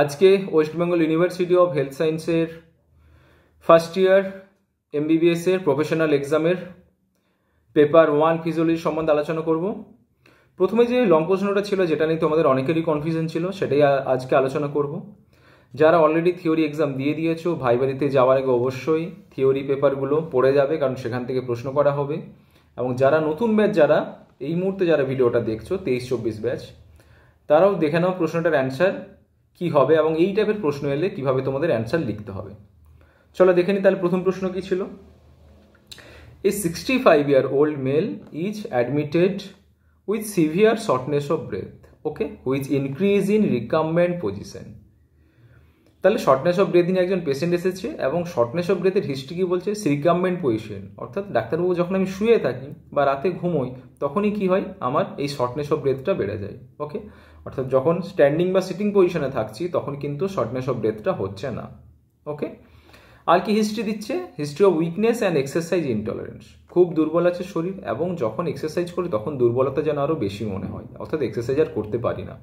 আজকে West Bengal university of health সায়েন্সের first year MBBS এর প্রফেশনাল এক্সামের পেপার 1 ফিজিওলজি সম্বন্ধে আলোচনা করব। প্রথমে যে লং প্রশ্নটা ছিল, যেটা নিয়ে তোমাদের অনেকেরই কনফিউশন ছিল, সেটাই আজকে আলোচনা করব। যারা অলরেডি থিওরি এক্সাম দিয়ে দিয়েছো, ভাইবা দিতে যাওয়ার আগে অবশ্যই থিওরি পেপারগুলো পড়ে যাবে, কারণ সেখান থেকে প্রশ্ন করা হবে। এবং যারা নতুন ব্যাচ, যারা এই মুহূর্তে যারা ভিডিওটা দেখছো 23-24 ব্যাচ, তারাও দেখে নাও প্রশ্নটার অ্যান্সার কি হবে এবং এই টাইপের প্রশ্ন এলে কিভাবে তোমাদের অ্যান্সার লিখতে হবে। চলো দেখে নি তাহলে প্রথম প্রশ্ন কি ছিল। A 65-year-old male is admitted with severe shortness of breath, okay, which increase in recumbent position। তাহলে শর্টনেস অফ ব্রেথ নিয়ে একজন পেশেন্ট এসেছে এবং শর্টনেস অফ ব্রেথের হিস্ট্রি কি বলছে, রিকাম্বেন্ট পজিশন, অর্থাৎ ডাক্তারবাবু যখন আমি শুয়ে থাকি বা রাতে ঘুমোই তখনই কি হয়, আমার এই শর্টনেস অফ ব্রেথটা বেড়ে যায়। ওকে, অর্থাৎ যখন স্ট্যান্ডিং বা সিটিং পজিশনে থাকছি তখন কিন্তু শর্টনেস অফ ব্রেথটা হচ্ছে না। ওকে, আর কি হিস্ট্রি দিচ্ছে, history of weakness and exercise intolerance, খুব দুর্বল আছে শরীর এবং যখন এক্সারসাইজ করি তখন দুর্বলতা যেন আরও বেশি মনে হয়, অর্থাৎ এক্সারসাইজ আর করতে পারি না।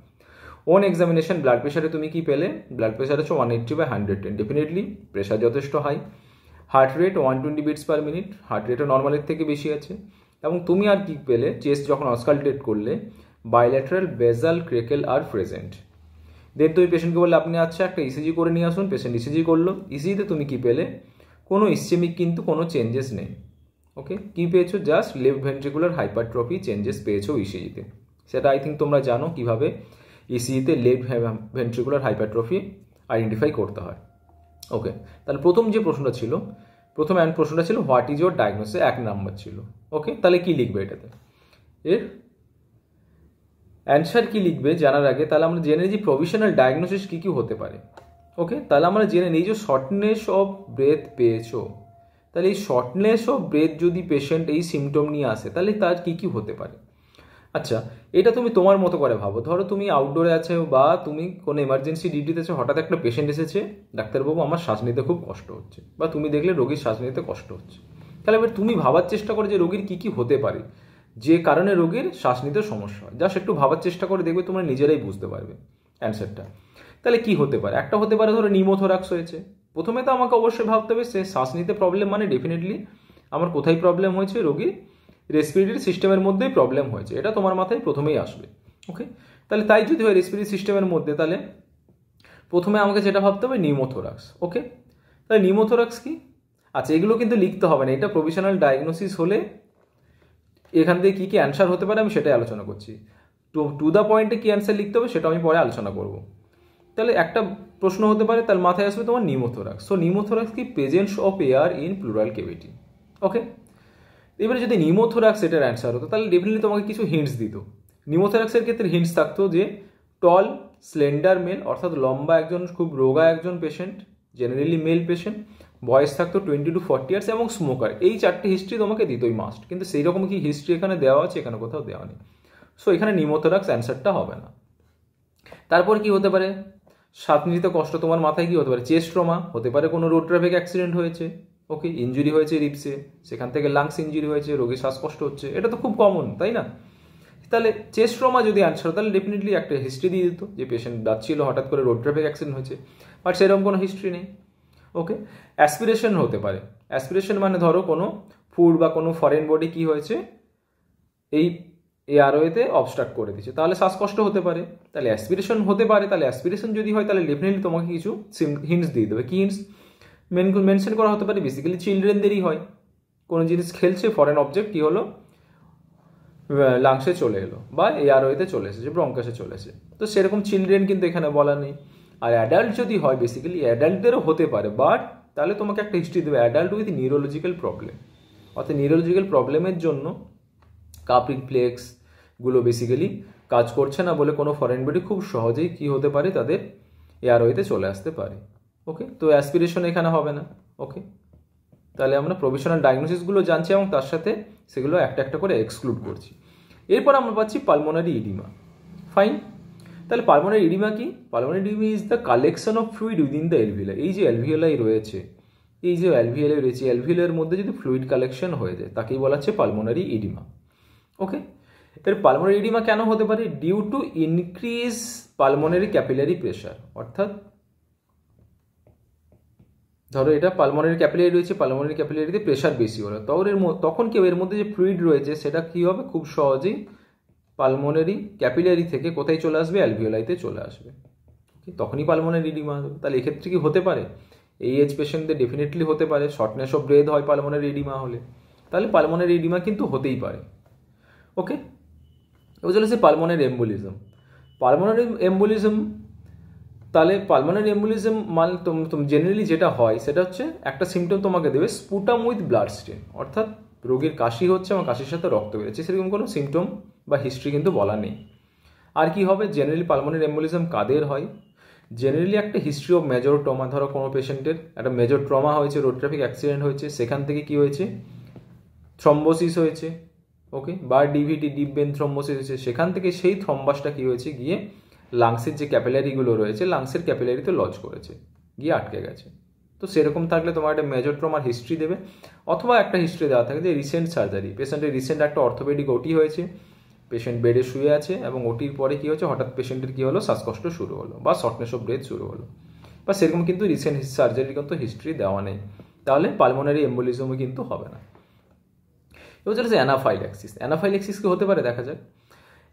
ওন এক্সামিনেশন ব্লাড প্রেশারে তুমি কি পেলে, ব্লাড প্রেশার হচ্ছে 180/110, ডেফিনেটলি প্রেশার যথেষ্ট high. Heart rate 120 beats per minute, heart রেটও নর্মালের থেকে বেশি আছে। এবং তুমি আর কি পেলে, চেস্ট যখন অসকালটেট করলে বাইল্যাটারাল বেজাল ক্রেকেল আর প্রেজেন্ট। দেন তুমি পেশেন্টকে বললে আপনি আচ্ছা একটা ইসিজি করে নিয়ে আসুন, পেশেন্ট ইসিজি করলো। ইসিজিতে তুমি কি পেলে, কোনো ইসচেমিক কিন্তু কোনো চেঞ্জেস নেই। ওকে, কি পেয়েছো, just left ventricular hypertrophy changes পেয়েছো ইসিজিতে। সেটা আই থিঙ্ক তোমরা জানো কিভাবে ইসিজিতে লেফট ভেন্ট্রিকুলার হাইপারট্রফি আইডেন্টিফাই করতে হয়। ওকে, তাহলে প্রথম যে প্রশ্নটা ছিল, প্রশ্নটা ছিল what is your diagnosis, 1 number ছিল। ওকে, তাহলে কি লিখবে এটাতে, এর অ্যান্সার কি লিখবে জানার আগে তাহলে আমরা জেনে নিই যে প্রভিশনাল ডায়াগনোসিস কি কি হতে পারে। ওকে, তাহলে আমরা জেনে নিই যে শর্টনেস অফ ব্রেথ পেয়েছো, তাহলে এই শর্টনেস অফ ব্রেথ যদি পেশেন্ট এই সিমটম নিয়ে আসে তাহলে তার কি কি হতে পারে। আচ্ছা, এটা তুমি তোমার মতো করে ভাবো। ধরো তুমি আউটডোরে আছো বা তুমি কোনো এমার্জেন্সি ডিউটিতে আছো, হঠাৎ একটা পেশেন্ট এসেছে, ডাক্তারবাবু আমার শ্বাস নিতে খুব কষ্ট হচ্ছে, বা তুমি দেখলে রোগীর শ্বাস নিতে কষ্ট হচ্ছে। তাহলে এবার তুমি ভাবার চেষ্টা করো যে রোগীর কি কি হতে পারে, যে কারণে রোগীর শ্বাস নিতে সমস্যা হয়। জাস্ট একটু ভাবার চেষ্টা করে দেখবে, তোমরা নিজেরাই বুঝতে পারবে অ্যান্সারটা। তাহলে কি হতে পারে, একটা হতে পারে ধরো নিউমোথোরাক্স হয়েছে। প্রথমে তো আমাকে অবশ্যই ভাবতে হবে সে শ্বাস নিতে প্রবলেম, মানে ডেফিনেটলি আমার কোথায় প্রবলেম হয়েছে, রোগীর রেসপিরেটরি সিস্টেমের মধ্যেই প্রবলেম হয়েছে, এটা তোমার মাথায় প্রথমেই আসবে। ওকে, তাহলে তাই যদি হয় রেসপিরেটরি সিস্টেমের মধ্যে, তাহলে প্রথমে আমাকে যেটা ভাবতে হবে নিউমোথোরাক্স। ওকে, তাহলে নিউমোথোরাক্স কি, আচ্ছা এগুলো কিন্তু লিখতে হবে না, এটা প্রভিশনাল ডায়াগনোসিস হলে এখান থেকে কী কী অ্যান্সার হতে পারে আমি সেটাই আলোচনা করছি। টু দ্য পয়েন্টে কী অ্যান্সার লিখতে হবে সেটা আমি পরে আলোচনা করব। তাহলে একটা প্রশ্ন হতে পারে, তার মাথায় আসবে তোমার নিউমোথোরাক্স। সো নিউমোথোরাক্স কি, presence of air in pleural cavity. Okay, এবারে যদি নিউমোথোরাক্স এটার অ্যান্সার হতো তাহলে ডেফিনেটলি তোমাকে কিছু হিন্টস দিত। নিউমোথোরাক্সের ক্ষেত্রে হিন্টস থাকতো যে টল স্লেন্ডার মেল, অর্থাৎ লম্বা একজন খুব রোগা একজন পেশেন্ট, জেনারেলি মেল পেশেন্ট, বয়স থাকতো 20 to 40 ইয়ার্স এবং স্মোকার। এই 4টে হিস্ট্রি তোমাকে দিতই মাস্ট, কিন্তু সেই রকম কি হিস্ট্রি এখানে দেওয়া আছে, এখানে কোথাও দেওয়া নেই। সো এখানে নিউমোথোরাক্স অ্যান্সারটা হবে না। তারপর কি হতে পারে, শ্বাস নিতে কষ্ট, তোমার মাথায় কি হতে পারে, চেস্ট ট্রমা হতে পারে, কোনো রোড ট্রাফিক অ্যাক্সিডেন্ট হয়েছে, ওকে, ইঞ্জুরি হয়েছে রিপসে, সেখান থেকে লাংস ইঞ্জুরি হয়েছে, রোগীর শ্বাসকষ্ট হচ্ছে, এটা তো খুব কমন তাই না। তাহলে চেস্ট ট্রমা যদি অ্যান্সার, তাহলে ডেফিনেটলি একটা হিস্ট্রি দিয়ে দিত যে পেশেন্ট যাচ্ছিল হঠাৎ করে রোড ট্রাফিক অ্যাক্সিডেন্ট হয়েছে, বাট সেরকম কোনো হিস্ট্রি নেই। ওকে, অ্যাসপিরেশন হতে পারে, অ্যাসপিরেশন মানে ধরো কোনো ফুড বা কোনো ফরেন বডি কি হয়েছে, এই এয়ারওয়েতে অবস্ট্রাক্ট করে দিচ্ছে, তাহলে শ্বাসকষ্ট হতে পারে, তাহলে অ্যাসপিরেশন হতে পারে। তাহলে অ্যাসপিরেশন যদি হয় তাহলে ডেফিনেটলি তোমাকে কিছু হিন্টস দিয়ে দেবে। কি হিন্টস মেনশন করা হতে পারে, বেসিক্যালি চিলড্রেনদেরই হয়, কোনো জিনিস খেলছে, ফরেন অবজেক্ট কি হলো, লাংসে চলে এলো বা এয়ারওয়েতে চলে এসেছে, ব্রঙ্কাসে চলে এসেছে, তো সেরকম চিলড্রেন কিন্তু এখানে বলা নেই। আর অ্যাডাল্ট যদি হয়, বেসিক্যালি অ্যাডাল্টদেরও হতে পারে, বাট তাহলে তোমাকে একটা হিস্ট্রি দেবে অ্যাডাল্ট উইথ নিউরোলজিক্যাল প্রবলেম, অর্থাৎ নিউরোলজিক্যাল প্রবলেমের জন্য কাপ রিফ্লেক্সগুলো বেসিক্যালি কাজ করছে না বলে কোনো ফরেন বডি খুব সহজেই কি হতে পারে, তাদের এয়ারওয়েতে চলে আসতে পারে। ওকে, তো অ্যাসপিরেশন এখানে হবে না। ওকে, তাহলে আমরা প্রভিশনাল ডায়াগনোসিসগুলো জানছি এবং তার সাথে সেগুলো একটা একটা করে এক্সক্লুড করছি। এরপর আমরা পাচ্ছি পালমোনারি ইডিমা। ফাইন, তাহলে পালমোনারি ইডিমা কি, pulmonary oedema is the collection of fluid within the alveoli. এই যে অ্যালভিওলাই রয়েছে, এই যে অ্যালভিওলাই রয়েছে, অ্যালভিওলাইয়ের মধ্যে যদি ফ্লুইড কালেকশন হয়ে যায় তাকেই বলা হচ্ছে পালমোনারি ইডিমা। ওকে, এর পালমোনারি এডিমা কেন হতে পারে? Due to increase pulmonary capillary pressure. অর্থাৎ ধরো এটা পালমোনারি ক্যাপিলারি রয়েছে, পালমোনারি ক্যাপিলারিতে প্রেশার বেশি হলো, তখন কি এর মধ্যে যে ফ্লুইড রয়েছে সেটা কি হবে, খুব সহজেই পালমোনারি ক্যাপিলারি থেকে কোথায় চলে আসবে, অ্যালভিওলাইতে চলে আসবে। তখনই পালমোনারি এডিমা হবে। তাহলে এক্ষেত্রে কি হতে পারে? এই এজ পেশেন্টদের ডেফিনেটলি হতে পারে। শর্টনেস অফ ব্রেথ হয় পালমোনারি এডিমা হলে, তাহলে পালমোনারি এডিমা কিন্তু হতেই পারে। ওকে, এবার চলে আসছে পালমোনারি এম্বোলিজম। পালমোনারি এম্বোলিজম, তাহলে পালমোনারি এম্বোলিজম মানে জেনারেলি যেটা হয় সেটা হচ্ছে একটা সিমটম তোমাকে দেবে স্পুটাম উইথ ব্লাড স্টেন, অর্থাৎ রোগীর কাশি হচ্ছে এবং কাশির সাথে রক্ত বেরোচ্ছে, সেরকম কোনো সিমটম বা হিস্ট্রি কিন্তু বলা নেই। আর কি হবে, জেনারেলি পালমোনারি এম্বোলিজম কাদের হয়? জেনারেলি একটা হিস্ট্রি অফ মেজর ট্রমা, ধরো কোনো পেশেন্টের একটা মেজর ট্রমা হয়েছে, রোড ট্রাফিক অ্যাক্সিডেন্ট হয়েছে, সেখান থেকে কি হয়েছে, থ্রম্বোসিস হয়েছে, ওকে, বা ডিভিটি ডিপ ভেন থ্রম্বোসিস হয়েছে, সেখান থেকে সেই থ্রম্বাসটা কি হয়েছে, গিয়ে লাংসের যে ক্যাপিলারিগুলো রয়েছে লাংসের ক্যাপিলারিতে লজ করেছে, গিয়ে আটকে গেছে। তো সেরকম থাকলে তোমার একটা মেজর ট্রমার হিস্ট্রি দেবে, অথবা একটা হিস্ট্রি দেওয়া থাকে যে রিসেন্ট সার্জারি, পেশেন্টের রিসেন্ট একটা অর্থোপেডিক ওটি হয়েছে, পেশেন্ট বেডে শুয়ে আছে এবং ওটির পরে কী হচ্ছে, হঠাৎ পেশেন্টের কী হলো, শ্বাসকষ্ট শুরু হলো বা শর্টনেস অফ ব্রেথ শুরু হলো, বা সেরকম কিন্তু রিসেন্ট সার্জারির কিন্তু হিস্ট্রি দেওয়া নেই, তাহলে পালমোনারি এম্বোলিজমও কিন্তু হবে না। এবার চলেছে অ্যানাফাইল্যাক্সিস। অ্যানাফাইল্যাক্সিস কি হতে পারে দেখা যাক।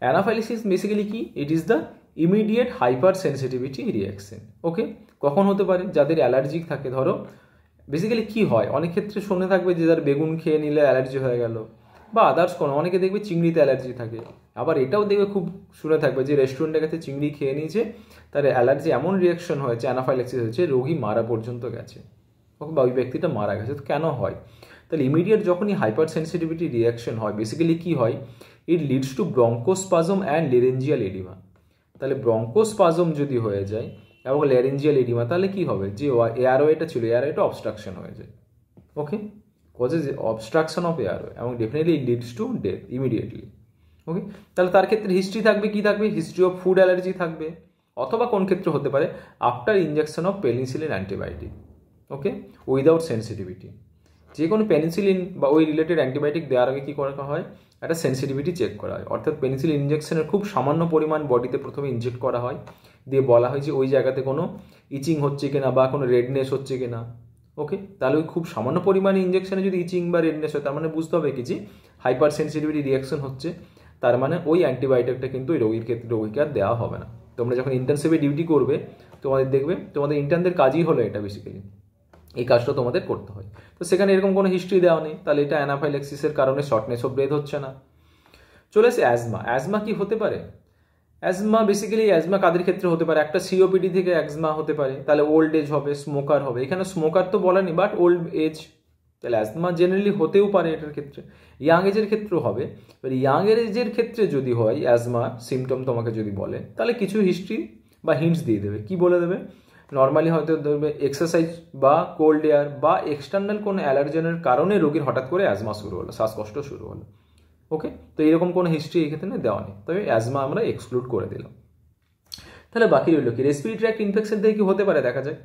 অ্যানাফাইল্যাক্সিস বেসিক্যালি কি, it is the immediate hypersensitivity reaction. Okay, কখন হতে পারে, যাদের অ্যালার্জিক থাকে, ধরো বেসিক্যালি কি হয়, অনেক ক্ষেত্রে শুনে থাকবে যে যার বেগুন খেয়ে নিলে অ্যালার্জি হয়ে গেল, বা আদার্স কোনো, অনেকে দেখবে চিংড়িতে অ্যালার্জি থাকে। আবার এটাও দেখবে খুব শুনে থাকবে যে রেস্টুরেন্টের কাছে চিংড়ি খেয়ে নিয়েছে, তার অ্যালার্জি এমন রিয়াকশন হয়েছে, অ্যানাফাইল্যাক্সিস হয়েছে, রোগী মারা পর্যন্ত গেছে, ওকে, বা ওই ব্যক্তিটা মারা গেছে। তো কেন হয়? তাহলে ইমিডিয়েট যখনই হাইপার সেন্সিটিভিটি রিয়াকশন হয়, বেসিক্যালি কি হয়, it leads to bronchospasm and laryngeal oedema. তাহলে ব্রঙ্কোস্পাজম যদি হয়ে যায় এবং লেরেঞ্জিয়াল এডিমা, তাহলে কি হবে, যে এয়ারওয়েটা ছিল, এয়ারওয়েটা অবস্ট্রাকশন হয়ে যায়। Okay, causes obstruction of airway এবং definitely it leads to death immediately. Okay, তাহলে তার ক্ষেত্রে হিস্ট্রি থাকবে, কি থাকবে, হিস্ট্রি অফ ফুড অ্যালার্জি থাকবে, অথবা কোন ক্ষেত্রে হতে পারে, after injection of penicillin antibiotic, okay, without sensitivity. যে কোনো পেনিসিলিন বা ওই রিলেটেড অ্যান্টিবায়োটিক দেওয়ার আগে কী করা হয়, একটা সেন্সিটিভিটি চেক করা হয়, অর্থাৎ পেনিসিলিন ইনজেকশনের খুব সামান্য পরিমাণ বডিতে প্রথমে ইনজেক্ট করা হয়, দিয়ে বলা হয় যে ওই জায়গাতে কোনো ইচিং হচ্ছে কিনা বা কোনো রেডনেস হচ্ছে কিনা। ওকে, তাহলে ওই খুব সামান্য পরিমাণে ইনজেকশনে যদি ইচিং বা রেডনেস হয়, তার মানে বুঝতে হবে কি যে হাইপার সেন্সিটিভিটি রিয়াকশন হচ্ছে, তার মানে ওই অ্যান্টিবায়োটিকটা কিন্তু ওই রোগীর ক্ষেত্রে রোগীকে আর দেওয়া হবে না। তোমরা যখন ইন্টার্নশিপে ডিউটি করবে, তোমাদের দেখবে তোমাদের ইন্টার্নদের কাজই হলো এটা, বেসিক্যালি এই কাজটা তোমাদের করতে হয়। তো সেখানে এরকম কোনো হিস্ট্রি দেওয়া নেই, তাহলে এটা অ্যানাফাইল্যাক্সিসের কারণে শর্টনেস অফ ব্রেথ হচ্ছে না। চলে আসে অ্যাজমা। অ্যাজমা কি হতে পারে? অ্যাজমা বেসিক্যালি, অ্যাজমা কাদের ক্ষেত্রে হতে পারে, একটা সিওপিডি থেকে অ্যাজমা হতে পারে, তাহলে ওল্ড এজ হবে, স্মোকার হবে, এখানে স্মোকার তো বলা নেই, বাট ওল্ড এজ, তাহলে অ্যাজমা জেনারেলি হতেও পারে এটার ক্ষেত্রে। ইয়াং এজের ক্ষেত্রেও হবে। এবার ইয়াং এজের ক্ষেত্রে যদি হয় অ্যাজমা সিমটম তোমাকে যদি বলে, তাহলে কিছু হিস্ট্রি বা হিন্টস দিয়ে দেবে। কি বলে দেবে, নর্মালি হয়তো ধরবে এক্সারসাইজ বা কোল্ড এয়ার বা এক্সটার্নাল কোনো অ্যালার্জেনের কারণে রোগীর হঠাৎ করে অ্যাজমা শুরু হলো, শ্বাসকষ্ট শুরু হলো। ওকে, তো এরকম কোনো হিস্ট্রি এক্ষেত্রে দেওয়া নেই, তবে অ্যাজমা আমরা এক্সক্লুড করে দিলাম। তাহলে বাকি রইল কি, রেসপিরেটরি ট্র্যাক্ট ইনফেকশন থেকে কি হতে পারে দেখা যায়।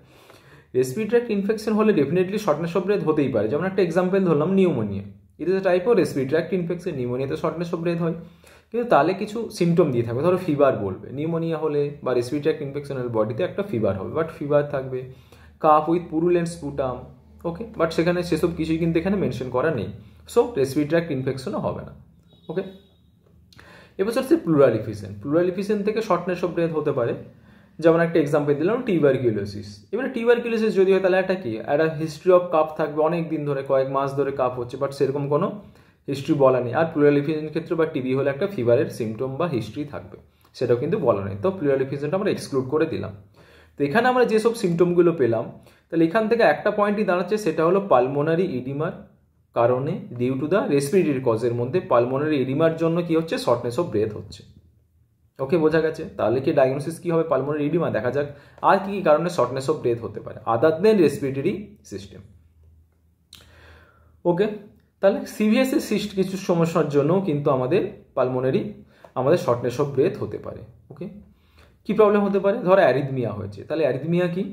রেসপিরেটরি ট্র্যাক্ট ইনফেকশন হলে ডেফিনেটলি শর্টনেস অফ ব্রেথ হতেই পারে। যেমন একটা এক্সাম্পল ধরলাম pneumonia, it is a type of respiratory tract infection. নিউমোনিয়াতে শর্টনেস অফ ব্রেথ হয়, কিন্তু তাহলে কিছু সিমটম দিয়ে থাকবে, ধরো ফিভার বলবে। নিউমোনিয়া হলে বা রেসপিরেটরি ট্র্যাক্ট ইনফেকশন হলে বডিতে একটা ফিভার হবে, বাট ফিভার থাকবে, calf with purulent sputum, okay, but সেখানে সেসব কিছুই কিন্তু এখানে মেনশন করা নেই, সো রেসপিরেটরি ট্র্যাক্ট ইনফেকশনও হবে না। ওকে, এবার হচ্ছে প্লুরাল এফিসিয়েন্ট। প্লুরাল এফিসিয়েন্ট থেকে শর্টনেস অফ ব্রেথ হতে পারে, যেমন একটা এক্সাম্পল দিলাম টিউবারকিউলোসিস। এবারে টিউবারকিউলোসিস যদি হয় তাহলে একটা কি, একটা হিস্ট্রি অফ কাপ থাকবে, অনেক দিন ধরে, কয়েক মাস ধরে কাপ হচ্ছে, বাট সেরকম কোনো হিস্ট্রি বলা নেই। আর প্লুরাল এফিসিয়েন্ট ক্ষেত্রে বা টিবি হলে একটা ফিভারের সিমটম বা হিস্ট্রি থাকবে, সেটাও কিন্তু বলা নেই। তো প্লুরাল এফিসিয়েন্ট আমরা এক্সক্লুড করে দিলাম। তো এখানে আমরা যেসব সিমটমগুলো পেলাম, তাহলে এখান থেকে একটা পয়েন্টই দাঁড়াচ্ছে, সেটা হলো পালমোনারি ইডিমার কারণে, ডিউ টু দ্য রেসপিরেটরি কজের মধ্যে পালমোনারি ইডিমার জন্য কি হচ্ছে, শর্টনেস অফ ব্রেথ হচ্ছে। ওকে, বোঝা গেছে। তাহলে কি ডায়াগনোসিস কি হবে, পালমোনারি ইডিমা। দেখা যাক আর কি কি কারণে শর্টনেস অফ ব্রেথ হতে পারে আদার দেন রেসপিরেটরি সিস্টেম। ওকে, তাহলে সিভিএসএ সিস্ট কিছু সমস্যার জন্য কিন্তু আমাদের শর্টনেস অফ ব্রেথ হতে পারে। ওকে, কি প্রবলেম হতে পারে, ধরো অ্যারিথমিয়া হয়েছে, তাহলে অ্যারিথমিয়া কি,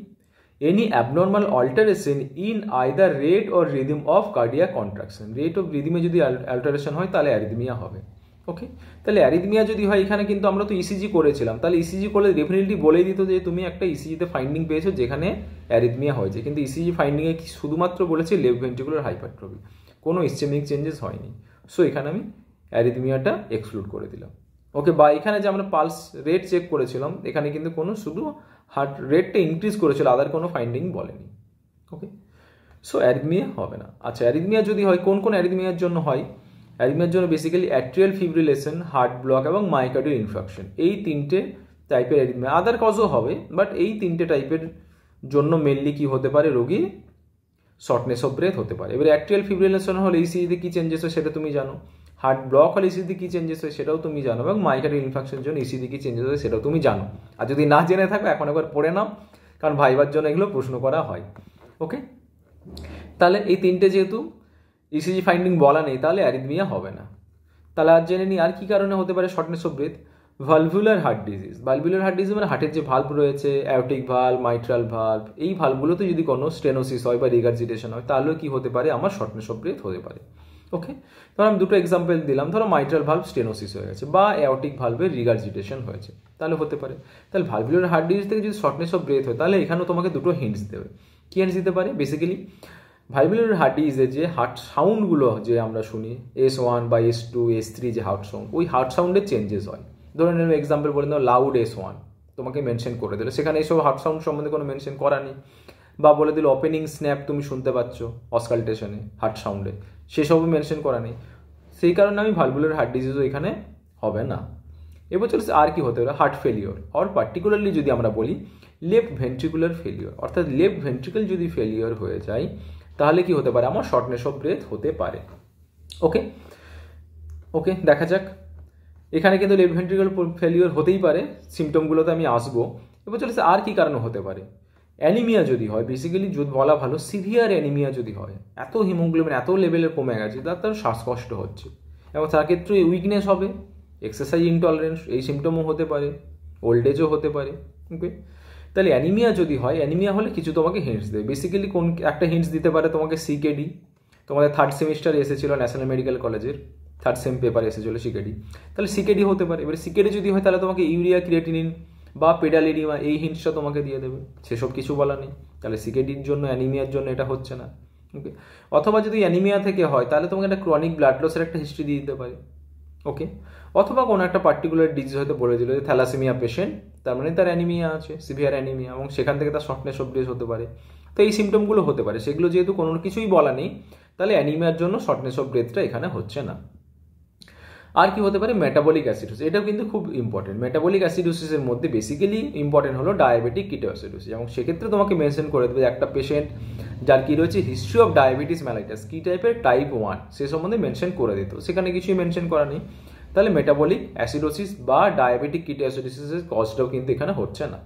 any abnormal alteration in either rate or rhythm of cardiac contraction. Rate of রিদমে যদি অল্টারেশন হয় তাহলে অ্যারিথমিয়া হবে। ওকে, তাহলে অ্যারিথমিয়া যদি হয়, এখানে কিন্তু আমরা তো ইসিজি করেছিলাম, তাহলে ইসিজি করলে ডেফিনেটলি বলেই দিত যে তুমি একটা ইসিজিতে ফাইন্ডিং পেয়েছো যেখানে অ্যারিথমিয়া হয়েছে, কিন্তু ইসিজি ফাইন্ডিংয়ে শুধুমাত্র বলেছে লেফট ভেন্ট্রিকুলার হাইপারট্রফি, কোনো ইসচেমিক চেঞ্জেস হয়নি। সো এখানে আমি অ্যারিথমিয়াটা এক্সক্লুড করে দিলাম। ওকে, বা এখানে যে আমরা পালস রেট চেক করেছিলাম, এখানে কিন্তু কোনো শুধু হার্ট রেটটা ইনক্রিজ করেছিল, আদার কোনো ফাইন্ডিং বলেনি। ওকে, সো অ্যারিথমিয়া হবে না। আচ্ছা, অ্যারিথমিয়া যদি হয়, কোন কোন অ্যারিথমিয়ার জন্য হয়? অ্যারিথমিয়ার জন্য basically atrial fibrillation, heart block এবং মায়োকার্ডিয়াল ইনফার্কশন, এই তিনটে টাইপের অ্যারিথমিয়া। আদার কজও হবে, বাট এই তিনটে টাইপের জন্য মেনলি কি হতে পারে, রোগী শর্টনেস অফ ব্রেথ হতে পারে। এবার অ্যাট্রিয়াল ফিব্রিলেশন হলে ইসিজিতে কী চেঞ্জেস হয় সেটা তুমি জানো, হার্ট ব্লক হলে ইসিজিতে কী চেঞ্জেস হয় সেটাও তুমি জানো, এবং মায়োকার্ডিয়াল ইনফার্কশনের জন্য ইসিজিতে কী চেঞ্জেস হয় সেটাও তুমি জানো। আর যদি না জেনে থাকো এখন একবার পড়ে নাও, কারণ ভাইবার জন্য এগুলো প্রশ্ন করা হয়। ওকে, তাহলে এই তিনটে যেহেতু ইসিজি ফাইন্ডিং বলা নেই, তাহলে অ্যারিথমিয়া হবে না। তাহলে আর জেনে নিই আর কি কারণে হতে পারে shortness of breadth. Valvular heart disease, valvular heart disease মানে হার্টের যে ভাল্ব রয়েছে, অ্যাওর্টিক ভাল্ব, মাইট্রাল ভাল্ব, এই ভাল্বগুলোতে যদি কোনো স্টেনোসিস হয় বা রিগার্জিটেশন হয়, তাহলেও কি হতে পারে, আমার শর্টনেস অফ ব্রেথ হতে পারে। ওকে, ধরো আমি দুটো এক্সাম্পল দিলাম, ধরো মাইট্রাল ভাল্ব স্টেনোসিস হয়ে গেছে বা অ্যাওর্টিক ভাল্বের রিগার্জিটেশন হয়েছে, তাহলে হতে পারে। তাহলে ভালভুলার হার্ট ডিজিজ থেকে যদি শর্টনেস অফ ব্রেথ হয়, তাহলে এখানেও তোমাকে দুটো হিন্টস দেবে। কি হিন্টস দিতে পারে? বেসিক্যালি ভালভুলার হার্ট ডিজিজের যে হার্ট সাউন্ডগুলো যে আমরা শুনি, S1 বা S2, S3 যে হার্ট সাউন্ড, ওই হার্ট সাউন্ডের চেঞ্জেস হয়। ধরুন আমি এক্সাম্পল বলে দাও, লাউড S1 তোমাকে মেনশন করে দিল, সেখানে এইসব হার্ট সাউন্ড সম্বন্ধে কোনো মেনশন করা নেই। বা বলে দিল ওপেনিং স্ন্যাপ তুমি শুনতে পাচ্ছ অসকালটেশনে হার্ট সাউন্ডে, সেসবও মেনশন করা নেই। সেই কারণে আমি ভালভুলার হার্ট ডিজিজও এখানে হবে না। এবার চলছে আর কি হতে পারে, হার্ট ফেলিওর, আর পার্টিকুলারলি যদি আমরা বলি লেফট ভেন্ট্রিকুলার ফেলিওর, অর্থাৎ লেফট ভেন্ট্রিকল যদি ফেলিওর হয়ে যায়, তাহলে কি হতে পারে, আমার শর্টনেস অফ ব্রেথ হতে পারে। ওকে ওকে, দেখা যাক। এখানে কিন্তু লেফট ভেন্ট্রিকল ফেলিওর হতেই পারে, সিমটমগুলোতে আমি আসবো। এবার চলেছে আর কি কারণে হতে পারে। অ্যানিমিয়া যদি হয়, বেসিক্যালি যদি বলা ভালো সিভিয়ার অ্যানিমিয়া যদি হয়, এত হিমোগ্লোবিন এত লেভেলের কমে গেছে, তার শ্বাসকষ্ট হচ্ছে, এবং তার ক্ষেত্রে উইকনেস হবে, এক্সারসাইজ ইনটলারেন্স, এই সিমটমও হতে পারে, ওল্ড এজও হতে পারে। ওকে, তাহলে অ্যানিমিয়া যদি হয়, অ্যানিমিয়া হলে কিছু তোমাকে হিন্টস দেবে। বেসিক্যালি কোন একটা হিন্টস দিতে পারে তোমাকে, সিকেডি, তোমাদের থার্ড সেমিস্টার এসেছিল ন্যাশনাল মেডিকেল কলেজের থার্ড সেম পেপার এসেছিল সিকেডি, তাহলে সিকেডি হতে পারে। এবার সিকেডি যদি হয়, তাহলে তোমাকে ইউরিয়া ক্রিয়েটিনিন বা পেডালিডিমা এই হিন্টসটা তোমাকে দিয়ে দেবে, সেসব কিছু বলা নেই। তাহলে সিকেডির জন্য, অ্যানিমিয়ার জন্য এটা হচ্ছে না। ওকে, অথবা যদি অ্যানিমিয়া থেকে হয়, তাহলে তোমাকে একটা ক্রনিক ব্লাড লসের একটা হিস্ট্রি দিয়ে দিতে পারে। ওকে, অথবা কোনো একটা পার্টিকুলার ডিজিজ হয়তো বলে দিল যে থ্যালাসেমিয়া পেশেন্ট, তার মানে তার অ্যানিমিয়া আছে, সিভিয়ার অ্যানিমিয়া, এবং সেখান থেকে তার শর্টনেস অফ ব্রেথ হতে পারে। তো এই সিমটমগুলো হতে পারে, সেগুলো যেহেতু কোনো কিছুই বলা নেই, তাহলে অ্যানিমিয়ার জন্য শর্টনেস অফ ব্রেথটা এখানে হচ্ছে না। আর কি হতে পারে, মেটাবলিক অ্যাসিডোসিস, এটাও কিন্তু খুব ইম্পর্টেন্ট। মেটাবলিক অ্যাসিডোসিসের মধ্যে বেসিক্যালি ইম্পর্টেন্ট হলো ডায়াবেটিক কিটোঅ্যাসিডোসিস, এবং সেক্ষেত্রে তোমাকে মেনশন করে দেবে একটা পেশেন্ট যার কি রয়েছে হিস্ট্রি অফ ডায়াবেটিস মেলাইটাস, কি টাইপের, টাইপ 1, সে সম্বন্ধে মেনশন করে দিত, সেখানে কিছুই মেনশন করা নেই। তাহলে মেটাবলিক অ্যাসিডোসিস বা ডায়াবেটিক কিটোঅ্যাসিডোসিসের কজটাও কিন্তু এখানে হচ্ছে না,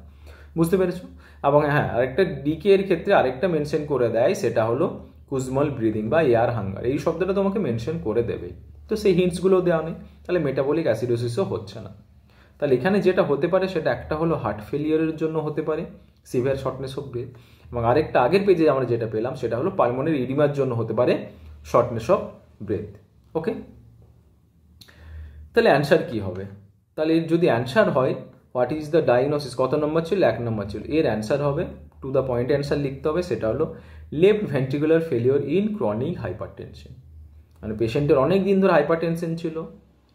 বুঝতে পেরেছো? এবং হ্যাঁ, আরেকটা ডিকে এর ক্ষেত্রে আরেকটা মেনশন করে দেয়, সেটা হলো কুজমল ব্রিদিং বা এয়ার হাঙ্গার, এই শব্দটা তোমাকে মেনশন করে দেবে। তো সেই হিন্টসগুলো দেওয়া নেই, তাহলে মেটাবলিক অ্যাসিডোসিসও হচ্ছে না। তাহলে এখানে যেটা হতে পারে সেটা একটা হলো হার্ট ফেলিয়ারের জন্য হতে পারে সিভিয়ার শর্টনেস অফ ব্রেথ, এবং আরেকটা আগের পেজে আমরা যেটা পেলাম সেটা হলো পালমোনারি ইডিমার জন্য হতে পারে শর্টনেস অফ ব্রেথ। ওকে, তাহলে অ্যান্সার কি হবে? তাহলে যদি অ্যান্সার হয় হোয়াট ইজ দ্য ডায়াগনোসিস, কত নম্বর ছিল, 1 নম্বর ছিল, এর অ্যান্সার হবে, টু দ্য পয়েন্ট অ্যান্সার লিখতে হবে, সেটা হলো left ventricular failure in chronic hypertension. মানে পেশেন্টের অনেক দিন ধরে হাইপারটেনশন ছিল,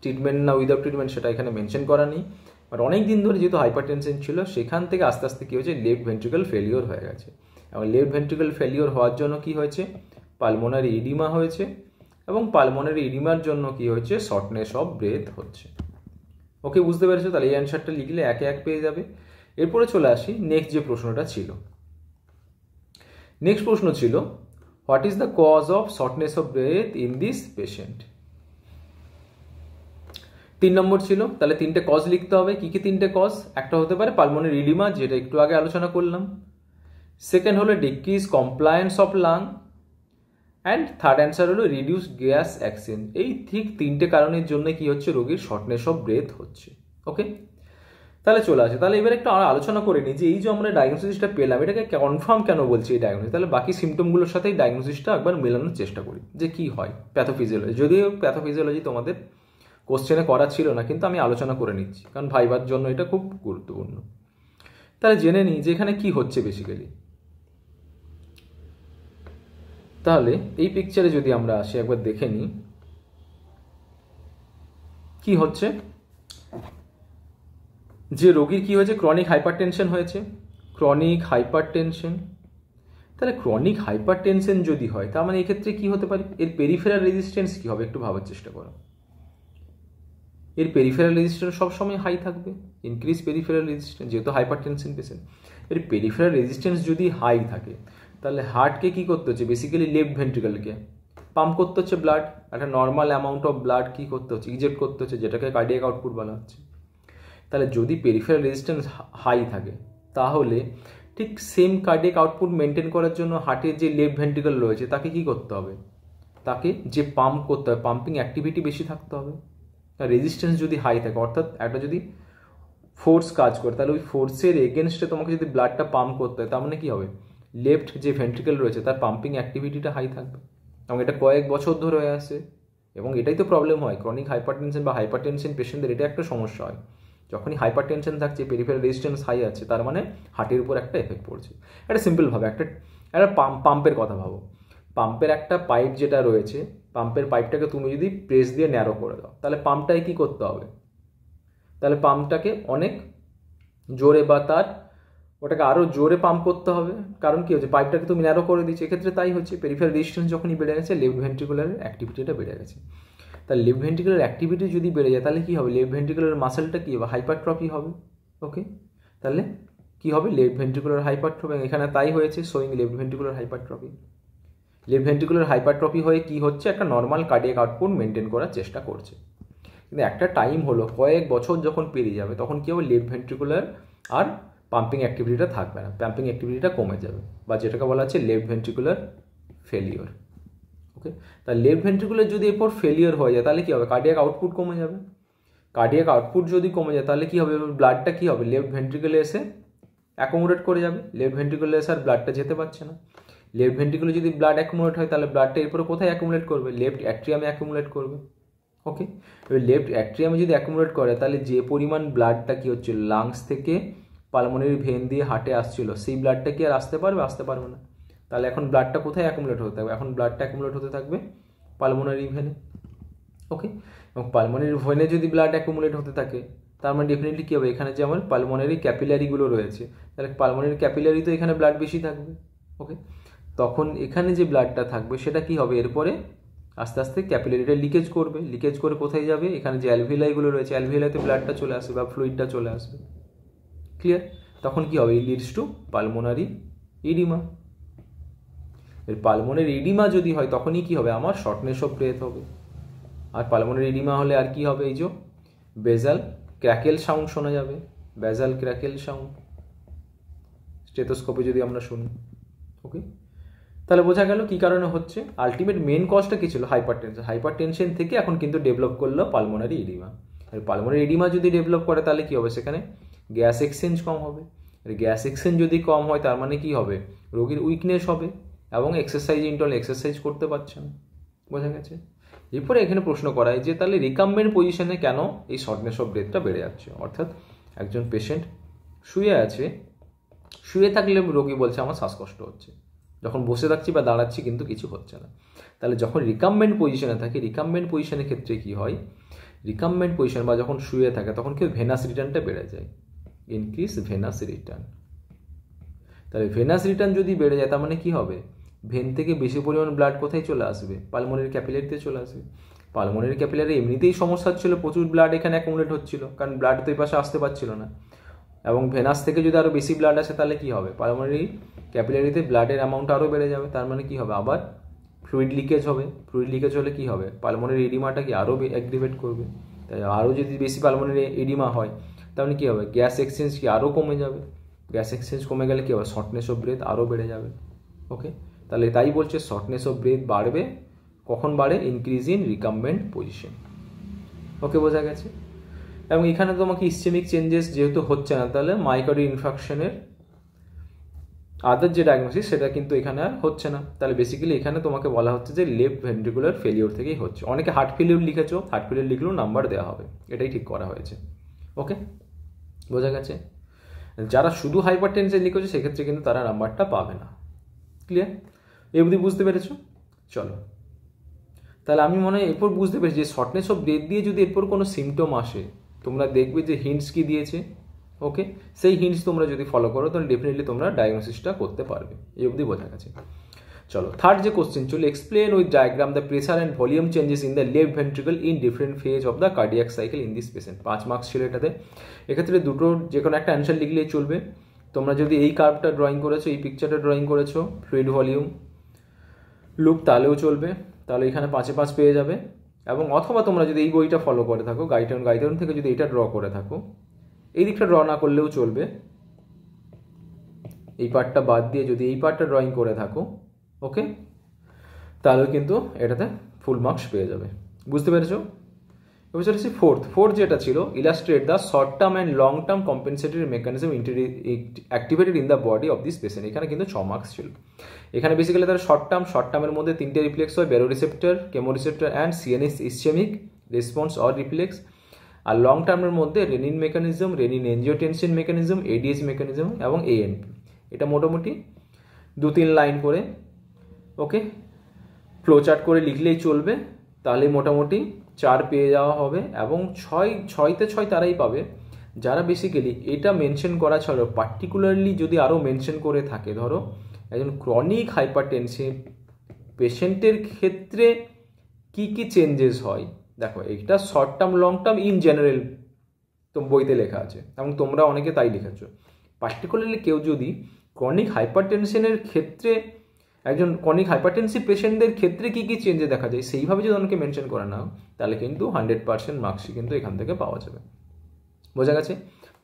ট্রিটমেন্ট না উইদাউট ট্রিটমেন্ট সেটা এখানে মেনশন করা নেই, বাট অনেক দিন ধরে যেহেতু হাইপারটেনশন ছিল, সেখান থেকে আস্তে আস্তে কী হয়েছে, লেফট ভেন্ট্রিকুলার ফেলিওর হয়ে গেছে, এবং লেফট ভেন্ট্রিকুলার ফেলিওর হওয়ার জন্য কি হয়েছে, পালমোনারি ইডিমা হয়েছে, এবং পালমোনারি ইডিমার জন্য কি হয়েছে, শর্টনেস অফ ব্রেথ হচ্ছে। ওকে, বুঝতে পেরেছো? তাহলে এই অ্যান্সারটা লিখলে একে এক পেয়ে যাবে। এরপরে চলে আসি নেক্সট যে প্রশ্নটা ছিল। নেক্সট প্রশ্ন ছিল what is the cause of shortness of breath in this patient. 3 নম্বর ছিল, তাহলে 3টে কজ লিখতে হবে। কি কি 3টে কজ? একটা হতে পারে পালমোনারি ইডিমা, যেটা একটু আগে আলোচনা করলাম। সেকেন্ড হলো decrease compliance of lung, and third answer হলো রিডিউস গ্যাস এক্সচেঞ্জ। এই ঠিক 3টে কারণের জন্য কি হচ্ছে, রোগীর শর্টনেস অফ ব্রেথ হচ্ছে। ওকে, তাহলে চলে আসে। তাহলে এবার একটু আলোচনা করে নিই যে এই যে আমরা ডায়াগনোসিসটা পেলাম, এটাকে কনফার্ম কেন বলছি এই ডায়াগনোসিস, তাহলে বাকি সিমটমগুলোর সাথে ডায়াগনোসিসটা একবার মেলানোর চেষ্টা করি যে কি হয় প্যাথোফিজিওলজি। যদিও প্যাথোফিজিওলজি তোমাদের কোশ্চেনে করা ছিল না, কিন্তু আমি আলোচনা করে নিচ্ছি কারণ ভাইবার জন্য এটা খুব গুরুত্বপূর্ণ। তাহলে জেনে নিই যে এখানে কি হচ্ছে বেসিক্যালি। তাহলে এই পিকচারে যদি আমরা আসি একবার দেখে নিই কি হচ্ছে। যে রোগীর কি হয়েছে, ক্রনিক হাইপারটেনশন হয়েছে, ক্রনিক হাইপারটেনশন। তাহলে ক্রনিক হাইপারটেনশন যদি হয় তার মানে এক্ষেত্রে কি হতে পারে, এর পেরিফেরাল রেজিস্ট্যান্স কি হবে একটু ভাবার চেষ্টা করো। এর পেরিফেরাল রেজিস্ট্যান্স সবসময় হাই থাকবে, ইনক্রিজ পেরিফেরাল রেজিস্ট্যান্স, যেহেতু হাইপারটেনশন পেশেন্ট। এর পেরিফেরাল রেজিস্ট্যান্স যদি হাই থাকে তাহলে হার্টকে কি করতে হচ্ছে, বেসিক্যালি লেফট ভেন্ট্রিকলকে পাম্প করতে হচ্ছে ব্লাড, একটা নর্মাল অ্যামাউন্ট অফ ব্লাড কি করতে হচ্ছে, ইজেক্ট করতে হচ্ছে, যেটাকে কার্ডিয়াক আউটপুট বলা হচ্ছে। তাহলে যদি পেরিফেরাল রেজিস্ট্যান্স হাই থাকে তাহলে ঠিক সেম কার্ডিয়াক আউটপুট মেনটেন করার জন্য হার্টের যে লেফট ভেন্ট্রিকল রয়েছে তাকে কি করতে হবে, তাকে যে পাম্প করতে হবে, পাম্পিং অ্যাক্টিভিটি বেশি থাকতে হবে। রেজিস্ট্যান্স যদি হাই থাকে, অর্থাৎ একটা যদি ফোর্স কাজ করে, তাহলে ওই ফোর্সের এগেনস্টে তোমাকে যদি ব্লাডটা পাম্প করতে হয়, তার মানে কি হবে, লেফট যে ভেন্ট্রিকল রয়েছে তার পাম্পিং অ্যাক্টিভিটিটা হাই থাকবে। এবং এটা কয়েক বছর ধরে হয়ে আসে, এবং এটাই তো প্রবলেম হয় ক্রনিক হাইপারটেনশন বা হাইপারটেনশন পেশেন্টদের, এটা একটা সমস্যা হয়। যখনই হাইপারটেনশন থাকছে, পেরিফেরাল রেজিস্ট্যান্স হাই আছে, তার মানে হার্টের উপর একটা এফেক্ট পড়ছে। এটা সিম্পলভাবে একটা পাম্পের কথা ভাবো। পাম্পের একটা পাইপ যেটা রয়েছে, পাম্পের পাইপটাকে তুমি যদি প্রেস দিয়ে ন্যারো করে দাও, তাহলে পাম্পটাকে কী করতে হবে, তাহলে পাম্পটাকে অনেক জোরে বা ওটাকে আরও জোরে পাম্প করতে হবে। কারণ কি হচ্ছে, পাইপটাকে তুমি ন্যারো করে দিচ্ছি। এক্ষেত্রে তাই হচ্ছে, পেরিফেরাল রেজিস্ট্যান্স যখনই বেড়ে গেছে, লেফট ভেন্ট্রিকুলারের অ্যাক্টিভিটিটা বেড়ে গেছে। তাহলে লেফট ভেন্ট্রিকুলার অ্যাক্টিভিটি যদি বেড়ে যায় তাহলে কী হবে, লেফট ভেন্ট্রিকুলার মাসেলটা কী হবে, হাইপারট্রফি হবে। ওকে, তাহলে কী হবে, লেফট ভেন্ট্রিকুলার হাইপারট্রফি। এখানে তাই হয়েছে, sewing left ventricular hypertrophy. Left ventricular hypertrophy হয়ে কি হচ্ছে, একটা নর্মাল কার্ডিয়াক আউটপুট মেনটেন করার চেষ্টা করছে। কিন্তু একটা টাইম হলো, কয়েক বছর যখন পেরিয়ে যাবে, তখন কী হবে, লেফট ভেন্ট্রিকুলার আর পাম্পিং অ্যাক্টিভিটিটা থাকবে না, পাম্পিং অ্যাক্টিভিটিটা কমে যাবে, বা যেটাকে বলা হচ্ছে লেফট ভেন্ট্রিকুলার ফেলিওর। ওকে, তাহলে লেফট ভেন্ট্রিকুলার যদি এরপর ফেলিওর হয়ে যায় তাহলে কী হবে, কার্ডিয়াক আউটপুট কমে যাবে। কার্ডিয়াক আউটপুট যদি কমে যায় তাহলে কী হবে, ব্লাডটা কী হবে, লেফট ভেন্ট্রিকুলে এসে অ্যাকোমোডেট করে যাবে। লেফট ভেন্ট্রিকুলে এসে আর ব্লাডটা যেতে পারছে না। লেফট ভেন্ট্রিকুলে যদি ব্লাড অ্যাকুমুলেট হয় তাহলে ব্লাডটা এরপরে কোথায় অ্যাকুমুলেট করবে, লেফট অ্যাট্রিয়ামে অ্যাকুমুলেট করবে। ওকে, এবার লেফট অ্যাট্রিয়ামে যদি অ্যাকুমুলেট করে তাহলে যে পরিমাণ ব্লাডটা কি হচ্ছিল, লাংস থেকে পালমোনারি ভেন দিয়ে হার্টে আসছিল, সেই ব্লাডটা কি আর আসতে পারবে না। তাহলে এখন ব্লাডটা কোথায় অ্যাকুমুলেট হতে থাকবে, এখন ব্লাডটা অ্যাকুমুলেট হতে থাকবে পালমোনারি ভেনে। ওকে, এবং পালমোনারি ভেনে যদি ব্লাড অ্যাকুমুলেট হতে থাকে তার মানে ডেফিনেটলি কী হবে, এখানে যে আমার পালমোনারি ক্যাপিলারিগুলো রয়েছে, তাহলে পালমোনারি ক্যাপিলারি তো এখানে ব্লাড বেশি থাকবে। ওকে, তখন এখানে যে ব্লাডটা থাকবে সেটা কি হবে, এরপরে আস্তে আস্তে ক্যাপিলারিটা লিকেজ করবে, লিকেজ করে কোথায় যাবে, এখানে যে অ্যালভিলাইগুলো রয়েছে, অ্যালভিলাইতে ব্লাডটা চলে আসবে বা ফ্লুইডটা চলে আসবে। ক্লিয়ার? তখন কি হবে, লিডস টু পালমোনারি ইডিমা। এর পালমোনারি ইডিমা যদি হয় তখনই কি হবে, আমার শর্টনেস অফ ব্রেথ হবে। আর পালমোনারি ইডিমা হলে আর কি হবে, এই যে বেজাল ক্র্যাকেল সাউন্ড শোনা যাবে, বেজাল ক্র্যাকেল সাউন্ড স্টেথোস্কোপে যদি আমরা শুনি। ওকে, তাহলে বোঝা গেল কি কারণে হচ্ছে। আলটিমেট মেন কজটা কি ছিল, হাইপারটেনশন থেকে এখন কিন্তু ডেভেলপ করলো পালমোনারি ইডিমা। আর পালমোনারি ইডিমা যদি ডেভেলপ করে তাহলে কি হবে, সেখানে গ্যাস এক্সচেঞ্জ কম হবে। আর গ্যাস এক্সচেঞ্জ যদি কম হয় তার মানে কি হবে, রোগীর উইকনেস হবে এবং এক্সারসাইজ করতে পারছে না। বোঝা গেছে? এরপরে এখানে প্রশ্ন করায় যে তাহলে রিকাম্বেন্ট পজিশনে কেন এই শর্টনেস অফ ব্রেথটা বেড়ে যাচ্ছে। অর্থাৎ একজন পেশেন্ট শুয়ে আছে, শুয়ে থাকলে রোগী বলছে আমার শ্বাসকষ্ট হচ্ছে, যখন বসে থাকছি বা দাঁড়াচ্ছি কিন্তু কিছু হচ্ছে না। তাহলে যখন রিকাম্বেন্ট পজিশনে থাকে, রিকাম্বেন্ট পজিশনের ক্ষেত্রে কি হয়, রিকাম্বেন্ট পজিশন বা যখন শুয়ে থাকে তখন কি ভেনাস রিটার্নটা বেড়ে যায়, ইনক্রিজ ভেনাস রিটার্ন। তাহলে ভেনাস রিটার্ন যদি বেড়ে যায় তার মানে কি হবে, ভেন থেকে বেশি পরিমাণ ব্লাড কোথায় চলে আসবে, পালমোনারি ক্যাপিলারিতে চলে আসবে। পালমোনারি ক্যাপিলারি এমনিতেই সমস্যা হচ্ছিল, প্রচুর ব্লাড এখানে অ্যাকুমুলেট হচ্ছিল, কারণ ব্লাড তো এই পাশে আসতে পারছিল না। এবং ভেনাস থেকে যদি আরও বেশি ব্লাড আসে তাহলে কি হবে, পালমোনারি ক্যাপিলারিতে ব্লাডের অ্যামাউন্ট আরও বেড়ে যাবে। তার মানে কি হবে, আবার ফ্লুইড লিকেজ হবে। ফ্লুইড লিকেজ হলে কি হবে, পালমোনারি এডিমাটা কি আরও অ্যাগ্রিভেট করবে। তাই আরও যদি বেশি পালমোনারি এডিমা হয় তাহলে কী হবে, গ্যাস এক্সচেঞ্জ কি আরও কমে যাবে। গ্যাস এক্সচেঞ্জ কমে গেলে কী হবে, শর্টনেস অফ ব্রেথ আরও বেড়ে যাবে। ওকে, তাহলে তাই বলছে শর্টনেস অফ ব্রেথ বাড়বে, কখন বাড়ে, ইনক্রিজ ইন রিকাম্বেন্ট পজিশন। ওকে, বোঝা গেছে? এবং এখানে তোমাকে ইসচেমিক চেঞ্জেস যেহেতু হচ্ছে না, তাহলে মাইকার্ডিয়াল ইনফাকশনের আদার যে ডায়াগনোসিস সেটা কিন্তু এখানে আর হচ্ছে না। তাহলে বেসিক্যালি এখানে তোমাকে বলা হচ্ছে যে লেফট ভেন্ট্রিকুলার ফেলিওর থেকেই হচ্ছে। অনেকে হার্ট ফেলিওর লিখেছো, হার্ট ফেলিওর লিখলেও নাম্বার দেওয়া হবে, এটাই ঠিক করা হয়েছে। ওকে, বোঝা গেছে? যারা শুধু হাইপার টেনশন লিখেছে সেক্ষেত্রে কিন্তু তারা নাম্বারটা পাবে না। ক্লিয়ার? এই অবধি বুঝতে পেরেছো? চলো, তাহলে আমি মনে হয় এরপর বুঝতে পেরেছি যে শর্টনেস অফ ব্রেথ দিয়ে যদি এরপর কোনো সিমটম আসে, তোমরা দেখবে যে হিন্টস কি দিয়েছে। ওকে, সেই হিন্টস তোমরা যদি ফলো করো তাহলে ডেফিনেটলি তোমরা ডায়াগনোসিসটা করতে পারবে। এই অবধি বোঝা গেছে। চলো, থার্ড যে কোশ্চেন চলো, explain with diagram the pressure and volume changes in the left ventricle in different phase of the cardiac cycle in this patient. 5 marks ছিল এটাতে। এক্ষেত্রে দুটোর যে কোনো একটা অ্যান্সার লিখলেই চলবে। তোমরা যদি এই কার্ভটা ড্রয়িং করেছো, এই পিকচারটা ড্রয়িং করেছো, ফ্লুইড ভলিউম লুপ, তাহলেও চলবে, তাহলে এখানে 5-এ 5 পেয়ে যাবে। এবং অথবা তোমরা যদি এই বইটা ফলো করে থাকো, গাইডলাইন থেকে যদি এটা ড্র করে থাকো, এই দিকটা ড্র না করলেও চলবে, এই পার্টটা বাদ দিয়ে যদি এই পার্টটা ড্রয়িং করে থাকো, ওকে, তাহলে কিন্তু এটাতে ফুল মার্কস পেয়ে যাবে। বুঝতে পেরেছো? এবার চলেছি ফোর্থ যেটা ছিল, illustrate the short term and long term compensatory mechanism activated in the body of this patient. এখানে কিন্তু 6 মার্কস ছিল। এখানে বেসিক্যালি তার শর্ট টার্মের মধ্যে 3টে রিফ্লেক্স হয়, baro receptor, chemo receptor and CNS ischaemic response or reflex. আর লং টার্মের মধ্যে renin mechanism, renin angiotensin mechanism, ADS mechanism এবং এএনপি। এটা মোটামুটি 2-3 লাইন করে, ওকে, ফ্লো চার্ট করে লিখলেই চলবে, তাহলে মোটামুটি 4 পেয়ে যাওয়া হবে। এবং 6তে 6 তারাই পাবে যারা বেসিক্যালি এটা মেনশন করা ছাড়াও পার্টিকুলারলি যদি আরও মেনশন করে থাকে, ধরো একজন ক্রনিক হাইপারটেনসিভ পেশেন্টের ক্ষেত্রে কি কি চেঞ্জেস হয়। দেখো, এটা short term long term in general তো বইতে লেখা আছে এবং তোমরা অনেকে তাই লিখেছো। পার্টিকুলারলি কেউ যদি ক্রনিক হাইপারটেনশনের ক্ষেত্রে, একজন ক্রনিক হাইপারটেনসিভ পেশেন্টদের ক্ষেত্রে কি কি চেঞ্জেস দেখা যায় সেইভাবে যদি অনেকে মেনশন করে নাও, তাহলে কিন্তু 100% মার্কসই কিন্তু এখান থেকে পাওয়া যাবে। বোঝা গেছে?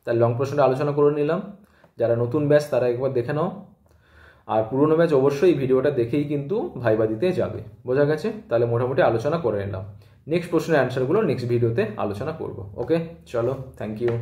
তাহলে লং প্রশ্নটা আলোচনা করে নিলাম। যারা নতুন ব্যাচ তারা একবার দেখে নাও, আর পুরনো ব্যাচ অবশ্যই ভিডিওটা দেখেই কিন্তু ভাইবা দিতে যাবে। বোঝা গেছে? তাহলে মোটামুটি আলোচনা করে নিলাম। নেক্সট প্রশ্নের অ্যান্সারগুলো নেক্সট ভিডিওতে আলোচনা করব। ওকে, চলো, থ্যাংক ইউ।